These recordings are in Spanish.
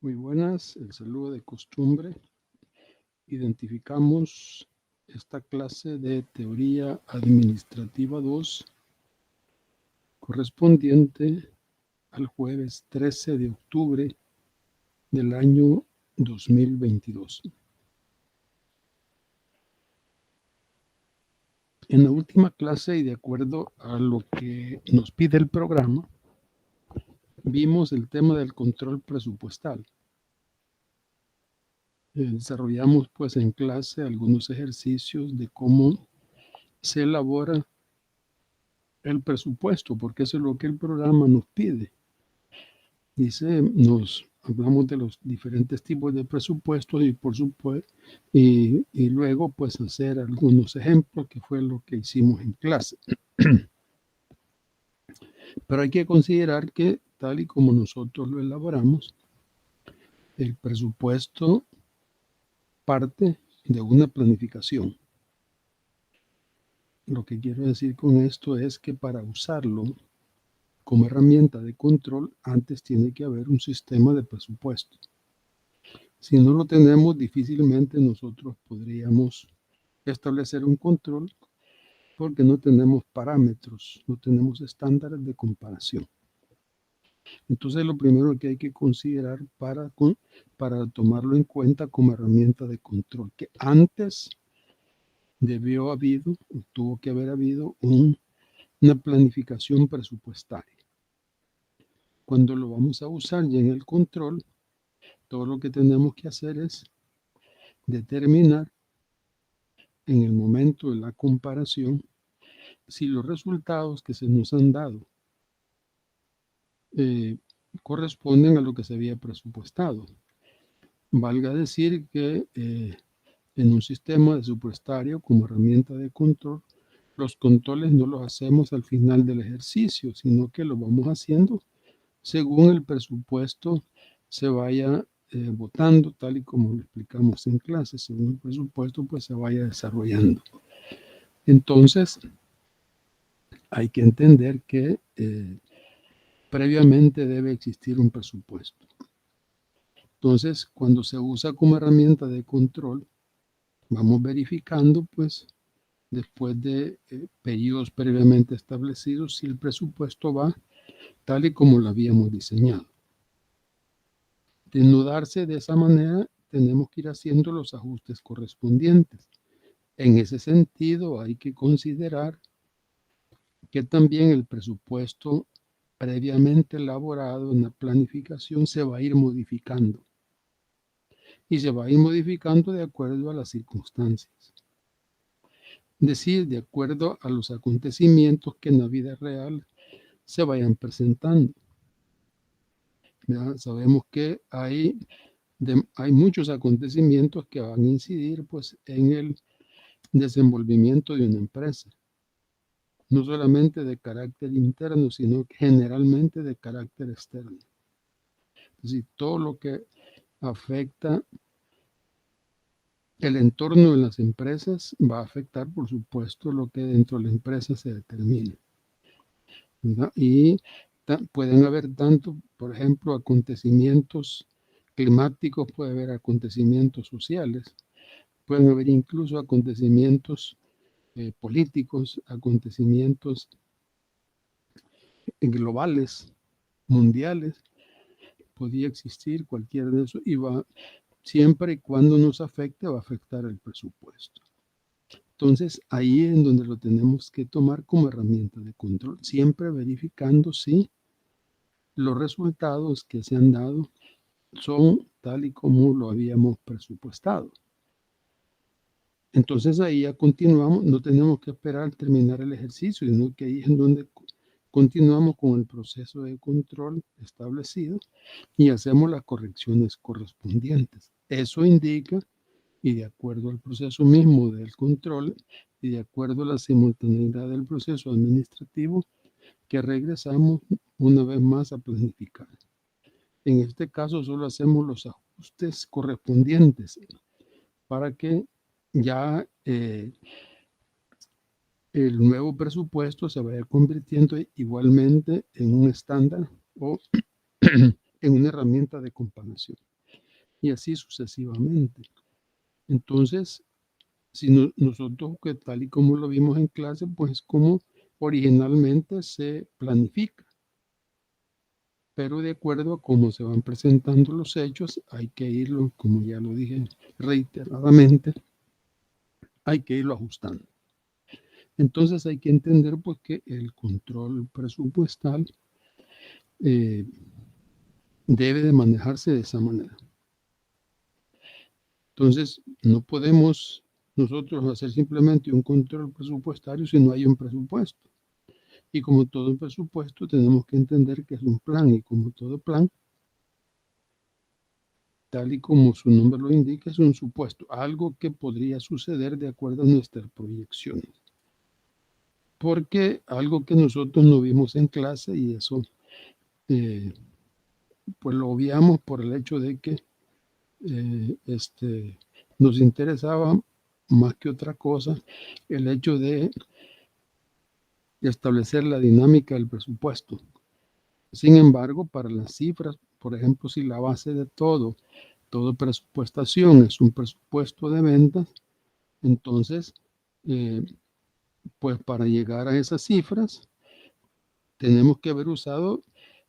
Muy buenas, el saludo de costumbre. Identificamos esta clase de Teoría Administrativa 2 correspondiente al jueves 13 de octubre del año 2022. En la última clase y de acuerdo a lo que nos pide el programa, vimos el tema del control presupuestal. Desarrollamos pues en clase algunos ejercicios de cómo se elabora el presupuesto, porque eso es lo que el programa nos pide. Dice, nos hablamos de los diferentes tipos de presupuestos y por supuesto, y luego pues hacer algunos ejemplos, que fue lo que hicimos en clase. Pero hay que considerar que tal y como nosotros lo elaboramos, el presupuesto parte de una planificación. Lo que quiero decir con esto es que para usarlo como herramienta de control, antes tiene que haber un sistema de presupuesto. Si no lo tenemos, difícilmente nosotros podríamos establecer un control porque no tenemos parámetros, no tenemos estándares de comparación. Entonces, lo primero que hay que considerar para tomarlo en cuenta como herramienta de control, que antes tuvo que haber habido una planificación presupuestaria. Cuando lo vamos a usar ya en el control, todo lo que tenemos que hacer es determinar en el momento de la comparación si los resultados que se nos han dado corresponden a lo que se había presupuestado. Valga decir que en un sistema presupuestario como herramienta de control, los controles no los hacemos al final del ejercicio, sino que lo vamos haciendo según el presupuesto se vaya votando, tal y como lo explicamos en clase, según el presupuesto pues se vaya desarrollando. Entonces, hay que entender que previamente debe existir un presupuesto. Entonces, cuando se usa como herramienta de control, vamos verificando, pues, después de periodos previamente establecidos, si el presupuesto va tal y como lo habíamos diseñado. De no darse de esa manera, tenemos que ir haciendo los ajustes correspondientes. En ese sentido, hay que considerar que también el presupuesto previamente elaborado en la planificación se va a ir modificando. Y se va a ir modificando de acuerdo a las circunstancias. Es decir, de acuerdo a los acontecimientos que en la vida real se vayan presentando. Ya sabemos que hay muchos acontecimientos que van a incidir pues, en el desenvolvimiento de una empresa. No solamente de carácter interno, sino generalmente de carácter externo. Es decir, todo lo que afecta el entorno de las empresas va a afectar, por supuesto, lo que dentro de la empresa se determina. ¿Verdad? Y pueden haber tanto, por ejemplo, acontecimientos climáticos, puede haber acontecimientos sociales, pueden haber incluso acontecimientos políticos, acontecimientos globales, mundiales. Podría existir cualquiera de eso y va, siempre y cuando nos afecte, va a afectar el presupuesto. Entonces, ahí es en donde lo tenemos que tomar como herramienta de control, siempre verificando si los resultados que se han dado son tal y como lo habíamos presupuestado. Entonces, ahí ya continuamos, no tenemos que esperar al terminar el ejercicio, sino que ahí es en donde continuamos con el proceso de control establecido y hacemos las correcciones correspondientes. Eso indica, y de acuerdo al proceso mismo del control y de acuerdo a la simultaneidad del proceso administrativo, que regresamos una vez más a planificar. En este caso solo hacemos los ajustes correspondientes para que ya el nuevo presupuesto se vaya convirtiendo igualmente en un estándar o en una herramienta de comparación. y así sucesivamente. Entonces, si nosotros, que tal y como lo vimos en clase, pues como originalmente se planifica. Pero de acuerdo a cómo se van presentando los hechos, hay que irlo, como ya lo dije reiteradamente, hay que irlo ajustando. Entonces hay que entender pues que el control presupuestal debe de manejarse de esa manera. Entonces no podemos nosotros hacer simplemente un control presupuestario si no hay un presupuesto. Y como todo presupuesto tenemos que entender que es un plan, y como todo plan, tal y como su nombre lo indica, es un supuesto, algo que podría suceder de acuerdo a nuestras proyecciones. Porque algo que nosotros no vimos en clase, y eso pues lo obviamos por el hecho de que nos interesaba más que otra cosa el hecho de establecer la dinámica del presupuesto. Sin embargo, para las cifras, por ejemplo, si la base de toda presupuestación es un presupuesto de ventas, entonces, pues para llegar a esas cifras, tenemos que haber usado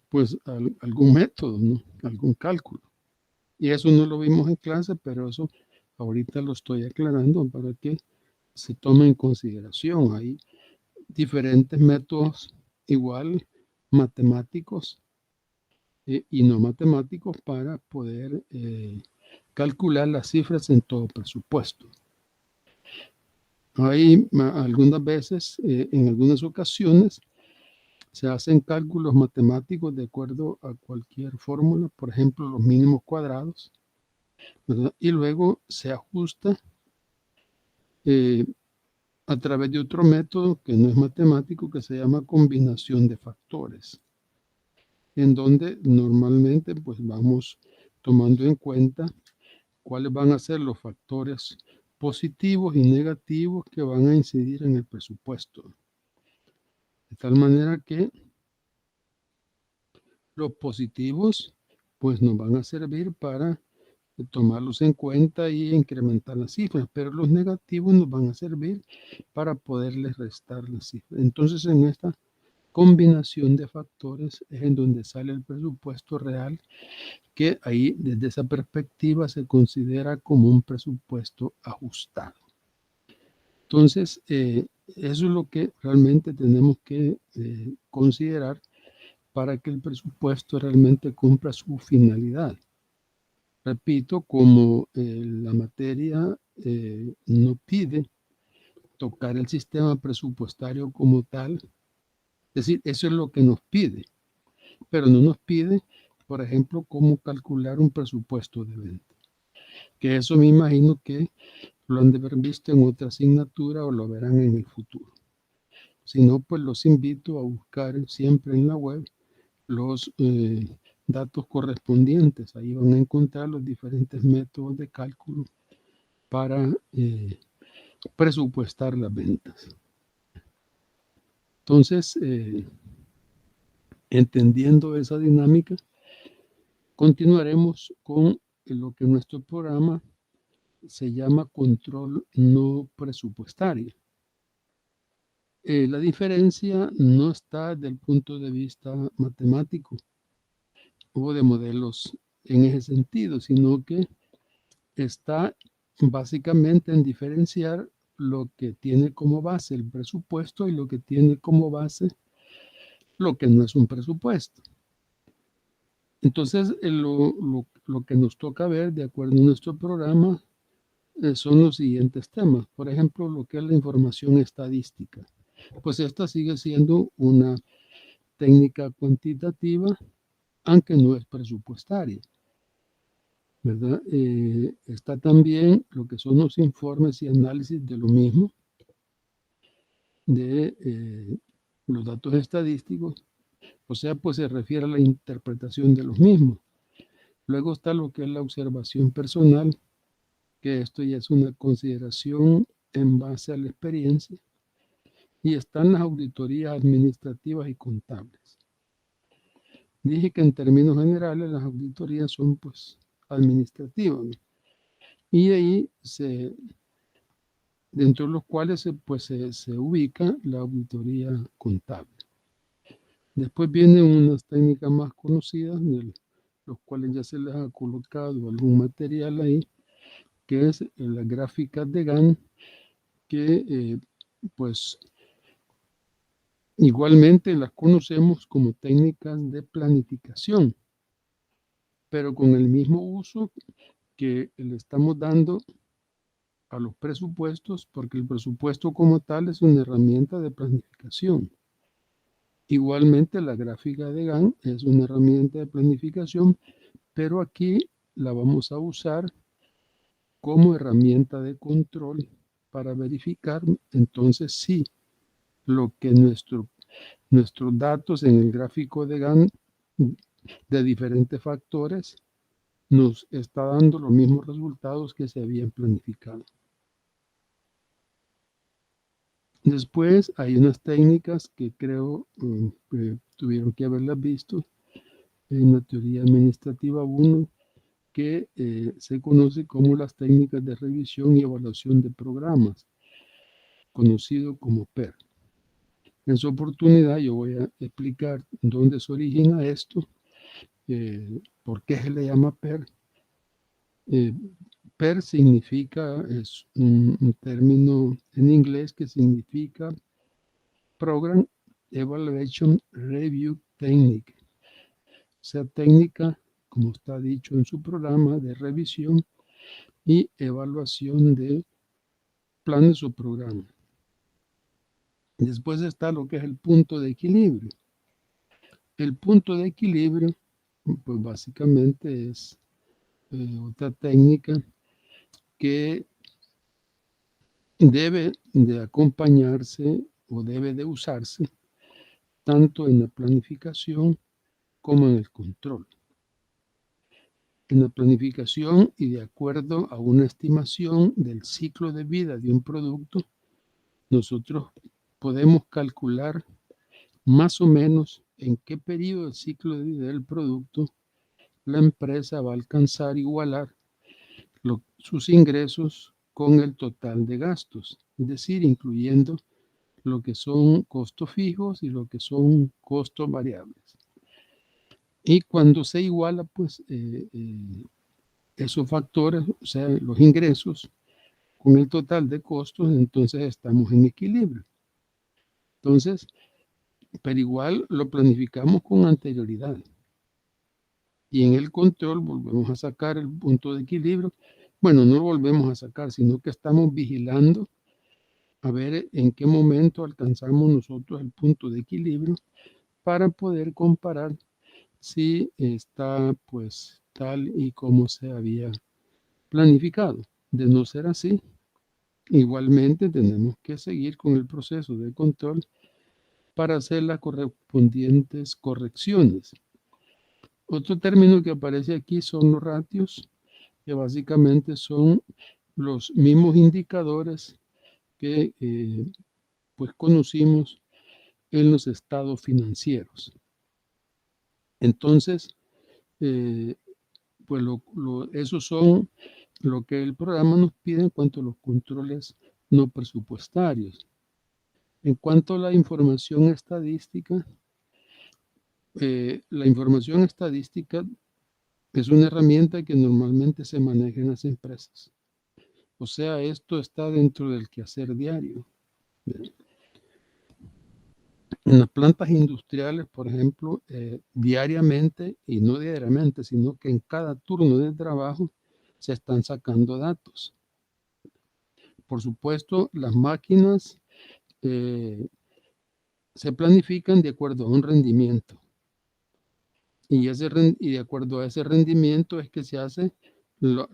pues algún método, ¿no? Algún cálculo. Y eso no lo vimos en clase, pero eso ahorita lo estoy aclarando para que se tome en consideración. Hay diferentes métodos, igual matemáticos y no matemáticos, para poder calcular las cifras en todo presupuesto. Hay algunas veces, en algunas ocasiones, se hacen cálculos matemáticos de acuerdo a cualquier fórmula, por ejemplo, los mínimos cuadrados, ¿verdad? Y luego se ajusta a través de otro método que no es matemático, que se llama combinación de factores, en donde normalmente pues vamos tomando en cuenta cuáles van a ser los factores positivos y negativos que van a incidir en el presupuesto. De tal manera que los positivos pues nos van a servir para tomarlos en cuenta y incrementar las cifras, pero los negativos nos van a servir para poderles restar las cifras. Entonces, en esta combinación de factores es en donde sale el presupuesto real, que ahí desde esa perspectiva se considera como un presupuesto ajustado. Entonces, eso es lo que realmente tenemos que considerar para que el presupuesto realmente cumpla su finalidad. Repito, como la materia no pide tocar el sistema presupuestario como tal, es decir, eso es lo que nos pide, pero no nos pide, por ejemplo, cómo calcular un presupuesto de venta, que eso me imagino que lo han de haber visto en otra asignatura o lo verán en el futuro. Si no, pues los invito a buscar siempre en la web los datos correspondientes. Ahí van a encontrar los diferentes métodos de cálculo para presupuestar las ventas. Entonces, entendiendo esa dinámica, continuaremos con lo que nuestro programa se llama control no presupuestario. La diferencia no está desde el punto de vista matemático o de modelos en ese sentido, sino que está básicamente en diferenciar lo que tiene como base el presupuesto y lo que tiene como base lo que no es un presupuesto. Entonces, lo que nos toca ver, de acuerdo a nuestro programa, son los siguientes temas. Por ejemplo, lo que es la información estadística. Pues esta sigue siendo una técnica cuantitativa, aunque no es presupuestaria, ¿verdad? Está también lo que son los informes y análisis de lo mismo, de los datos estadísticos, o sea, pues se refiere a la interpretación de los mismos. Luego está lo que es la observación personal, que esto ya es una consideración en base a la experiencia, y están las auditorías administrativas y contables. Dije que en términos generales las auditorías son pues administrativa. Y ahí dentro de los cuales se ubica la auditoría contable. Después vienen unas técnicas más conocidas, de los cuales ya se les ha colocado algún material ahí, que es la gráfica de Gantt, que pues igualmente las conocemos como técnicas de planificación, pero con el mismo uso que le estamos dando a los presupuestos, porque el presupuesto como tal es una herramienta de planificación. Igualmente la gráfica de Gantt es una herramienta de planificación, pero aquí la vamos a usar como herramienta de control para verificar entonces si lo que nuestros datos en el gráfico de Gantt de diferentes factores nos está dando los mismos resultados que se habían planificado. Después hay unas técnicas que creo que tuvieron que haberlas visto en la teoría administrativa 1, que se conoce como las técnicas de revisión y evaluación de programas, conocido como PER. En su oportunidad yo voy a explicar dónde se origina esto, por qué se le llama PER. PER significa, es un término en inglés que significa Program Evaluation Review Technique, o sea, técnica, como está dicho en su programa, de revisión y evaluación de planes o programas. Después está lo que es el punto de equilibrio. El punto de equilibrio, pues básicamente es otra técnica que debe de acompañarse o debe de usarse tanto en la planificación como en el control. En la planificación y de acuerdo a una estimación del ciclo de vida de un producto, nosotros podemos calcular más o menos en qué periodo del ciclo de vida del producto la empresa va a alcanzar igualar sus ingresos con el total de gastos, es decir, incluyendo lo que son costos fijos y lo que son costos variables. Y cuando se iguala, pues esos factores, o sea, los ingresos con el total de costos, entonces estamos en equilibrio. Entonces, pero igual lo planificamos con anterioridad. Y en el control volvemos a sacar el punto de equilibrio. Bueno, no lo volvemos a sacar, sino que estamos vigilando a ver en qué momento alcanzamos nosotros el punto de equilibrio para poder comparar si está pues tal y como se había planificado. De no ser así, igualmente tenemos que seguir con el proceso de control para hacer las correspondientes correcciones. Otro término que aparece aquí son los ratios, que básicamente son los mismos indicadores que pues conocimos en los estados financieros. Entonces, pues esos son lo que el programa nos pide en cuanto a los controles no presupuestarios. En cuanto a la información estadística es una herramienta que normalmente se maneja en las empresas. O sea, esto está dentro del quehacer diario. En las plantas industriales, por ejemplo, diariamente, y no diariamente, sino que en cada turno de trabajo se están sacando datos. Por supuesto, las máquinas se planifican de acuerdo a un rendimiento. Y de acuerdo a ese rendimiento es que se hace el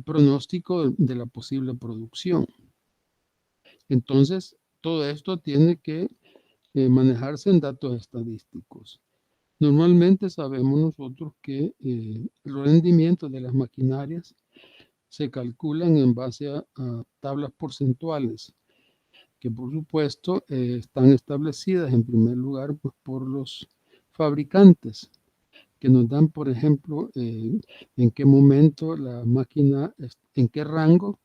pronóstico de la posible producción. Entonces, todo esto tiene que manejarse en datos estadísticos. Normalmente sabemos nosotros que los rendimientos de las maquinarias se calculan en base a tablas porcentuales, que por supuesto están establecidas en primer lugar pues, por los fabricantes, que nos dan, por ejemplo, en qué momento la máquina, en qué rango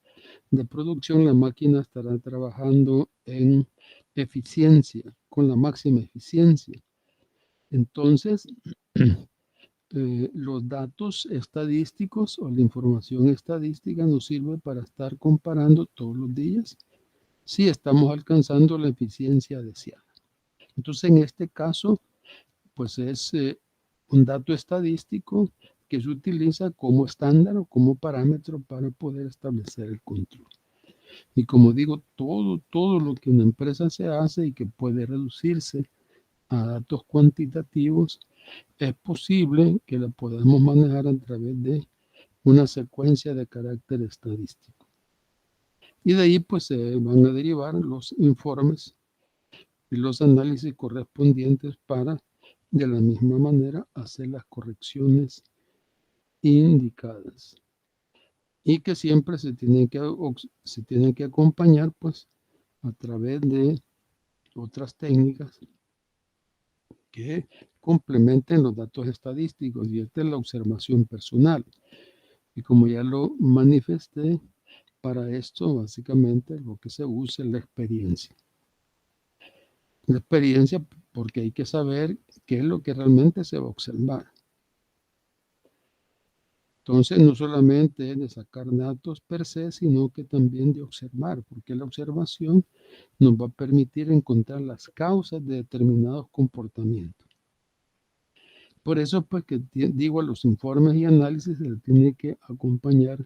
de producción la máquina estará trabajando en eficiencia, con la máxima eficiencia. Entonces, los datos estadísticos o la información estadística nos sirve para estar comparando todos los días si estamos alcanzando la eficiencia deseada. Entonces, en este caso, pues es un dato estadístico que se utiliza como estándar o como parámetro para poder establecer el control. Y como digo, todo lo que una empresa se hace y que puede reducirse a datos cuantitativos, es posible que la podamos manejar a través de una secuencia de carácter estadístico. Y de ahí pues se van a derivar los informes y los análisis correspondientes para, de la misma manera, hacer las correcciones indicadas. Y que siempre se tienen que acompañar pues a través de otras técnicas que complementen los datos estadísticos, y esta es la observación personal. Y como ya lo manifesté, para esto básicamente lo que se usa es la experiencia. La experiencia porque hay que saber qué es lo que realmente se va a observar. Entonces no solamente es de sacar datos per se, sino que también de observar, porque la observación nos va a permitir encontrar las causas de determinados comportamientos. Por eso, pues, que digo, a los informes y análisis se le tiene que acompañar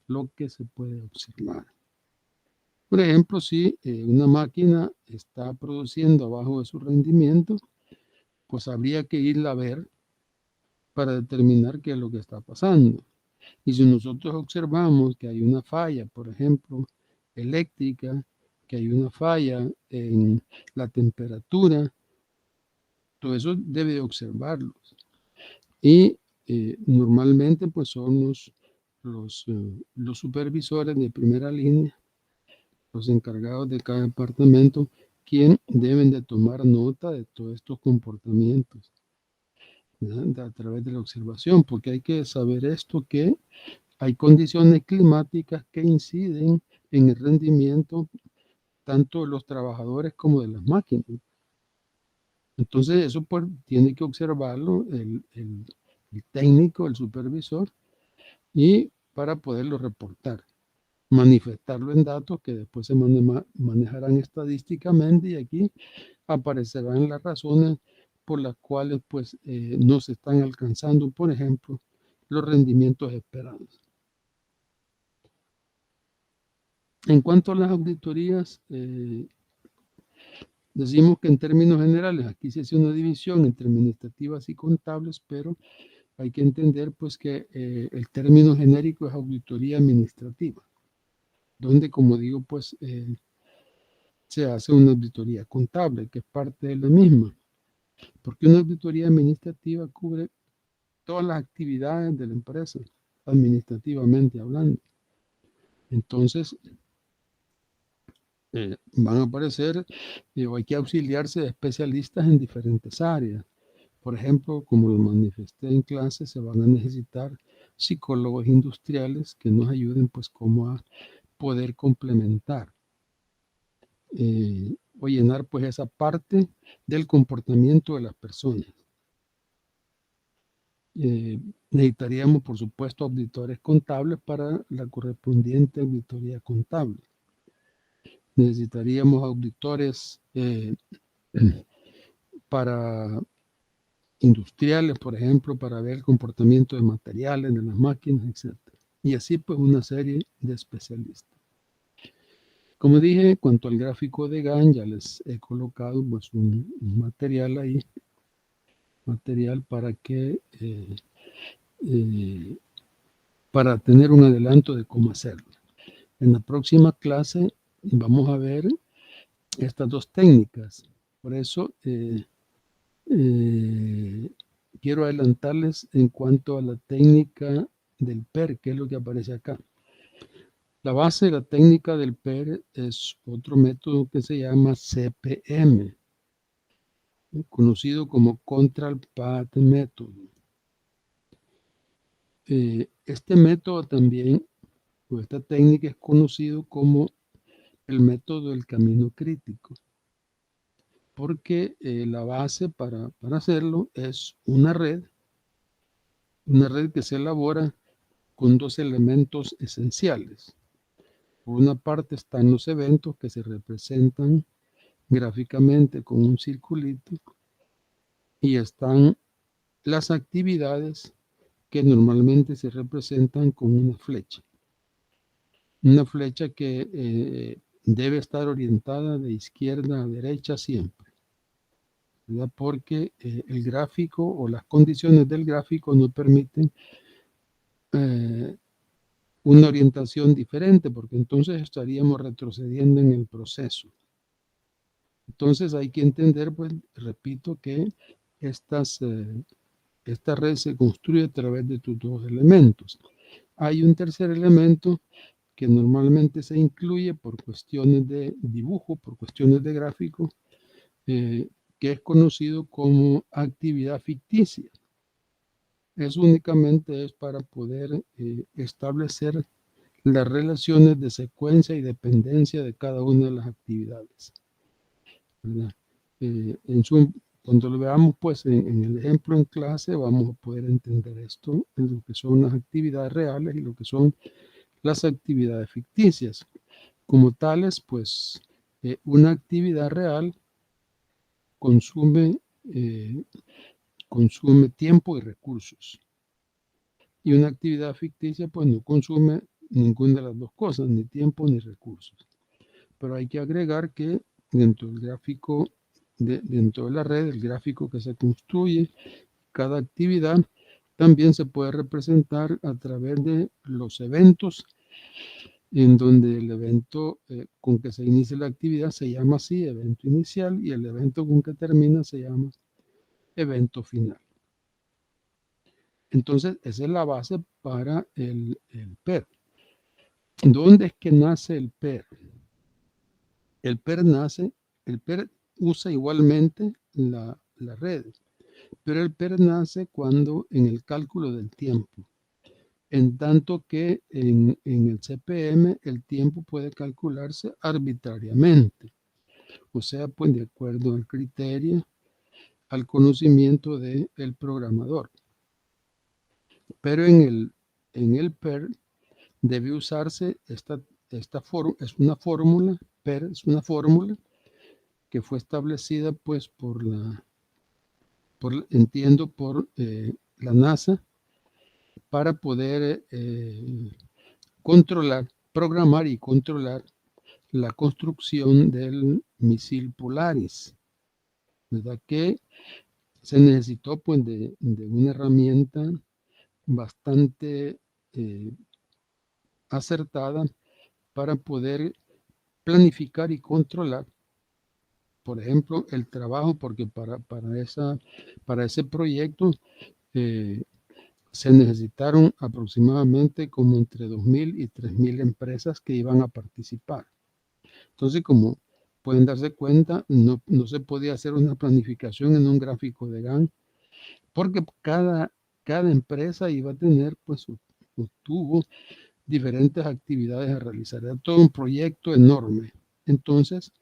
lo que se puede observar. Por ejemplo, si una máquina está produciendo abajo de su rendimiento, pues habría que irla a ver para determinar qué es lo que está pasando. Y si nosotros observamos que hay una falla, por ejemplo, eléctrica, que hay una falla en la temperatura, todo eso debe observarlos. Y normalmente pues son los supervisores de primera línea, los encargados de cada departamento, quien deben de tomar nota de todos estos comportamientos, a través de la observación, porque hay que saber esto, que hay condiciones climáticas que inciden en el rendimiento tanto de los trabajadores como de las máquinas. Entonces eso pues tiene que observarlo el técnico, el supervisor, y para poderlo reportar, manifestarlo en datos que después se manejarán estadísticamente, y aquí aparecerán las razones por las cuales pues no se están alcanzando, por ejemplo, los rendimientos esperados. En cuanto a las auditorías, decimos que en términos generales aquí se hace una división entre administrativas y contables, pero hay que entender pues que el término genérico es auditoría administrativa, donde, como digo, pues se hace una auditoría contable, que es parte de la misma, porque una auditoría administrativa cubre todas las actividades de la empresa, administrativamente hablando. Entonces, van a aparecer o hay que auxiliarse de especialistas en diferentes áreas. Por ejemplo, como lo manifesté en clase, se van a necesitar psicólogos industriales que nos ayuden pues como a poder complementar o llenar pues esa parte del comportamiento de las personas. Necesitaríamos, por supuesto, auditores contables para la correspondiente auditoría contable. Necesitaríamos auditores para industriales, por ejemplo, para ver el comportamiento de materiales de las máquinas, etc. Y así pues una serie de especialistas. Como dije, en cuanto al gráfico de Gantt, ya les he colocado pues un material ahí, material para que para tener un adelanto de cómo hacerlo. En la próxima clase vamos a ver estas dos técnicas. Por eso quiero adelantarles en cuanto a la técnica del PER, que es lo que aparece acá. La base de la técnica del PER es otro método que se llama CPM, conocido como Control Path Method. Este método también, o esta técnica es conocido como el método del camino crítico, porque la base para hacerlo es una red que se elabora con dos elementos esenciales. Por una parte están los eventos que se representan gráficamente con un circulito y están las actividades que normalmente se representan con una flecha. Una flecha que debe estar orientada de izquierda a derecha siempre, ¿verdad? Porque el gráfico o las condiciones del gráfico no permiten una orientación diferente, porque entonces estaríamos retrocediendo en el proceso. Entonces hay que entender, pues, repito, que esta red se construye a través de estos dos elementos. Hay un tercer elemento que normalmente se incluye por cuestiones de dibujo, por cuestiones de gráfico, que es conocido como actividad ficticia. Únicamente es para poder establecer las relaciones de secuencia y dependencia de cada una de las actividades, ¿verdad? Cuando lo veamos pues en el ejemplo en clase, vamos a poder entender esto en lo que son las actividades reales y lo que son las actividades ficticias. Como tales, pues una actividad real consume tiempo y recursos. Y una actividad ficticia pues no consume ninguna de las dos cosas, ni tiempo ni recursos. Pero hay que agregar que dentro del gráfico, dentro de la red, el gráfico que se construye, cada actividad también se puede representar a través de los eventos, en donde el evento con que se inicia la actividad se llama así, evento inicial, y el evento con que termina se llama evento final. Entonces, esa es la base para el PER. ¿Dónde es que nace el PER? El PER usa igualmente la red, pero el PER nace cuando en el cálculo del tiempo, en tanto que en el CPM el tiempo puede calcularse arbitrariamente, o sea, pues de acuerdo al criterio, al conocimiento del programador. Pero en el PER debe usarse es una fórmula, PER es una fórmula que fue establecida pues por la NASA para poder programar y controlar la construcción del misil Polaris, ¿verdad? Que se necesitó pues de una herramienta bastante acertada para poder planificar y controlar, por ejemplo, el trabajo, porque para ese proyecto se necesitaron aproximadamente como entre 2.000 y 3.000 empresas que iban a participar. Entonces, como pueden darse cuenta, no se podía hacer una planificación en un gráfico de Gantt, porque cada empresa iba a tener, pues, tuvo diferentes actividades a realizar. Era todo un proyecto enorme. Entonces,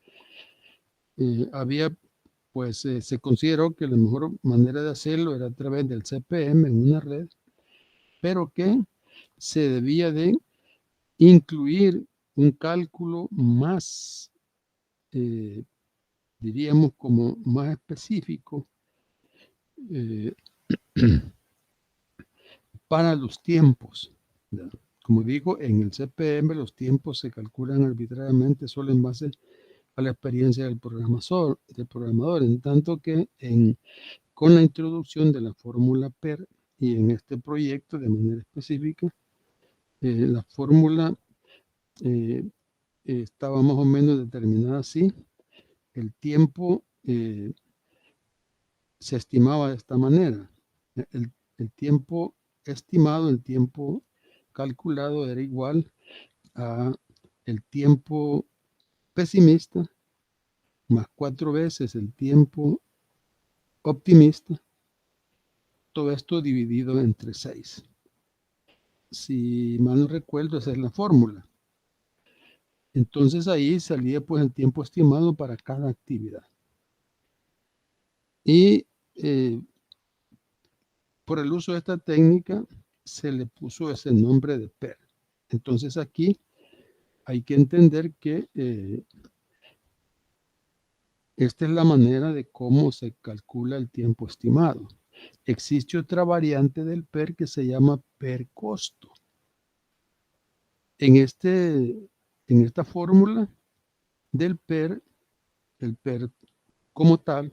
se consideró que la mejor manera de hacerlo era a través del CPM en una red, pero que se debía de incluir un cálculo más, diríamos, como más específico para los tiempos, ¿verdad? Como digo, en el CPM los tiempos se calculan arbitrariamente solo en base a la experiencia del programador, en tanto que con la introducción de la fórmula PER y en este proyecto de manera específica, la fórmula estaba más o menos determinada así. El tiempo se estimaba de esta manera. El tiempo estimado, el tiempo calculado era igual a el tiempo pesimista más 4 veces el tiempo optimista, todo esto dividido entre 6. si mal no recuerdo, esa es la fórmula. Entonces ahí salía pues el tiempo estimado para cada actividad. Y por el uso de esta técnica se le puso ese nombre de PER. Entonces aquí hay que entender que esta es la manera de cómo se calcula el tiempo estimado. Existe otra variante del PER que se llama PER costo. En esta fórmula del PER, el PER como tal,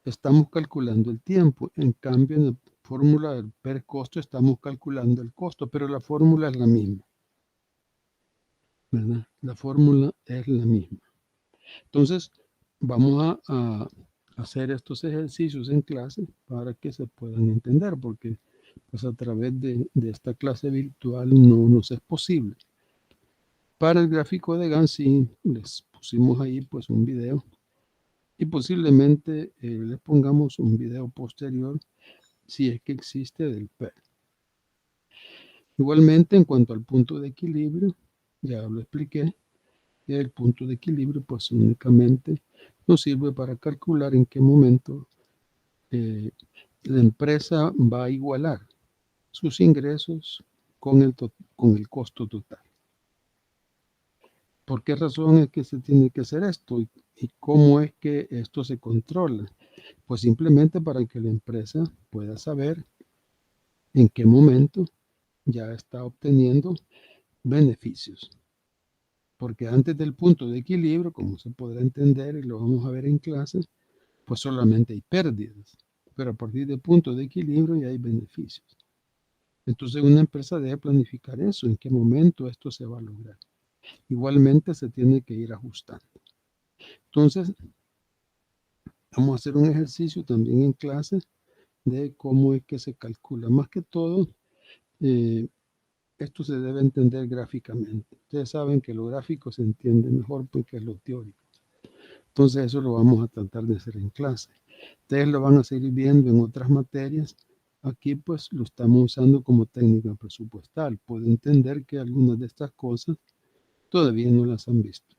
estamos calculando el tiempo. En cambio, en la fórmula del PER costo estamos calculando el costo, pero la fórmula es la misma, ¿verdad? La fórmula es la misma. Entonces, vamos a hacer estos ejercicios en clase para que se puedan entender, porque pues a través de esta clase virtual no nos es posible. Para el gráfico de Gantt sí les pusimos ahí pues un video y posiblemente les pongamos un video posterior si es que existe del PER. Igualmente, en cuanto al punto de equilibrio, ya lo expliqué, que el punto de equilibrio pues únicamente nos sirve para calcular en qué momento la empresa va a igualar sus ingresos con el costo total. ¿Por qué razón es que se tiene que hacer esto? ¿Y cómo es que esto se controla? Pues simplemente para que la empresa pueda saber en qué momento ya está obteniendo beneficios. Porque antes del punto de equilibrio, como se podrá entender y lo vamos a ver en clase, pues solamente hay pérdidas. Pero a partir del punto de equilibrio ya hay beneficios. Entonces una empresa debe planificar eso, en qué momento esto se va a lograr. Igualmente se tiene que ir ajustando. Entonces, vamos a hacer un ejercicio también en clase de cómo es que se calcula. Más que todo, esto se debe entender gráficamente. Ustedes saben que lo gráfico se entiende mejor porque es lo teórico. Entonces eso lo vamos a tratar de hacer en clase. Ustedes lo van a seguir viendo en otras materias. Aquí pues lo estamos usando como técnica presupuestal. Puedo entender que algunas de estas cosas todavía no las han visto.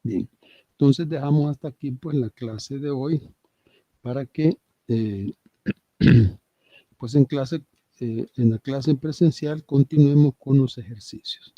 Bien, entonces dejamos hasta aquí pues la clase de hoy para que pues en la clase presencial continuemos con los ejercicios.